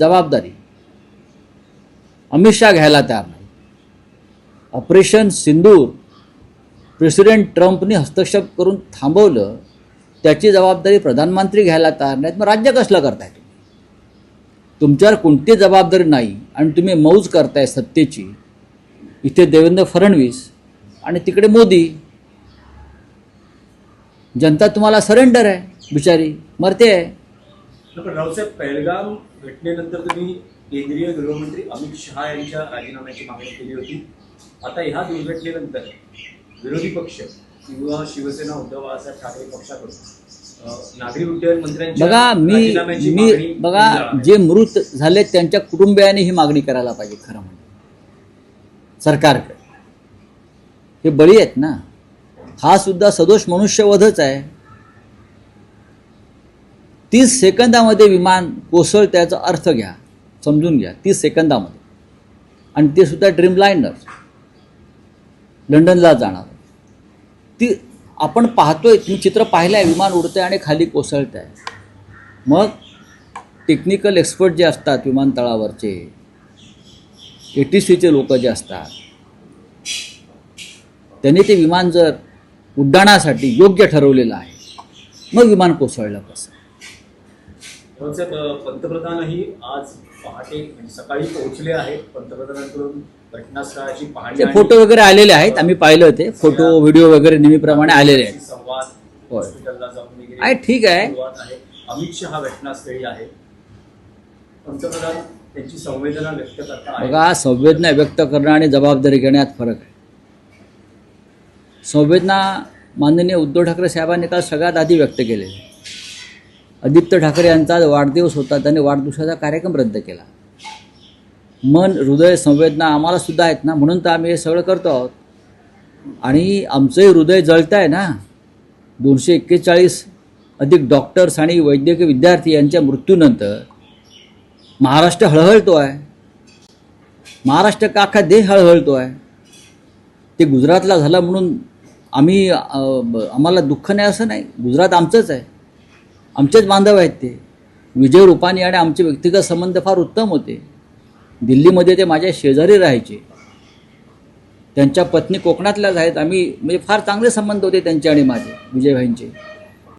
जबाबदारी अमित शहा घ्यायला तयार नाही. ऑपरेशन सिंदूर प्रेसिडेंट ट्रम्पने हस्तक्षेप करून थांबवलं, त्याची जबाबदारी प्रधानमंत्री घ्यायला तयार नाहीत. मग राज्य कसलं करताय तुम्ही? तुमच्यावर कोणती जबाबदारी नाही आणि तुम्ही मौज करताय सत्तेची. इथे देवेंद्र फडणवीस आणि तिकडे मोदी. जनता तुम्हाला सरेंडर आहे, बिचारी मरते आहे. पण रावसाहेब, पहलगाम घटनेनंतर तुम्ही केंद्रीय गृहमंत्री अमित शहा यांच्या राजीनाम्याची मागणी केली होती. आता ह्या दुर्घटनेनंतर विरोधी पक्ष किंवा शिवसेना उद्धव बाळासाहेब ठाकरे पक्षाकडून नागरी उड्डयन मंत्र्यांच्या बघा राजीनाम्याची मी मागणी बघा केली आहे. जे मृत झाले त्यांच्या कुटुंबियांनी ही मागणी करायला पाहिजे. खरं म्हणजे सरकारकडे हे बळी आहेत ना, हा सुद्धा सदोष मनुष्यवधच आहे. 30 सेकंदामध्ये विमान कोसळ, त्याचा अर्थ घ्या, समजून घ्या. 30 सेकंदामध्ये, आणि ते सुद्धा ड्रीमलाइनर लंडनला जाणार. ती आपण पाहतोय, तुम्ही चित्र पाहिलं आहे, विमान उडतंय आणि खाली कोसळत आहे. मग टेक्निकल एक्सपर्ट जे असतात विमानतळावरचे, ATCचे लोक जे असतात, त्यांनी ते विमान जर उड्डाणासाठी योग्य ठरवलेलं आहे, मग विमान कोसळलं कसं? पंतप्रधानही आज पहाटे म्हणजे सकाळी पोहोचले आहेत. पंतप्रधानांकडून घटनास्थळाची पाहणी, ते फोटो वगैरे आलेले आहेत, आम्ही पाहिलं. ते फोटो व्हिडिओ वगैरे नेहमीप्रमाणे आलेले आहेत. संवाद, होय. हॉस्पिटलला जाऊन वगैरे आहे, ठीक आहे. अमित शहा घटनास्थळी आहे. पंतप्रधान त्यांची संवेदना व्यक्त करतात. बघा, संवेदना व्यक्त करणं आणि जबाबदारी घेण्यात फरक आहे. संवेदना माननीय उद्धव ठाकरे साहेबांनी काल सगळ्यात आधी व्यक्त केलेली. आदित्य ठाकरे यांचा वाढदिवस होता, त्यांनी वाढदिवसाचा कार्यक्रम रद्द केला. मन, हृदय, संवेदना आम्हाला सुद्धा आहेत ना, म्हणून तर आम्ही हे सगळं करतो आहोत. आणि आमचंही हृदय जळतं आहे ना. 241 अधिक डॉक्टर्स आणि वैद्यकीय विद्यार्थी यांच्या मृत्यूनंतर महाराष्ट्र हळहळतो आहे. महाराष्ट्र का अख्खा देश हळहळतो आहे. ते गुजरातला झालं म्हणून आम्हाला दुःख नाही असं नाही. गुजरात आमचंच आहे, आमचेच बांधव आहेत. ते विजय रुपानी आणि आमचे व्यक्तिगत संबंध फार उत्तम होते. दिल्लीमध्ये ते माझ्या शेजारी राहायचे. त्यांच्या पत्नी कोकणातल्याच आहेत. आम्ही म्हणजे फार चांगले संबंध होते त्यांचे आणि माझे, विजयभाईंचे.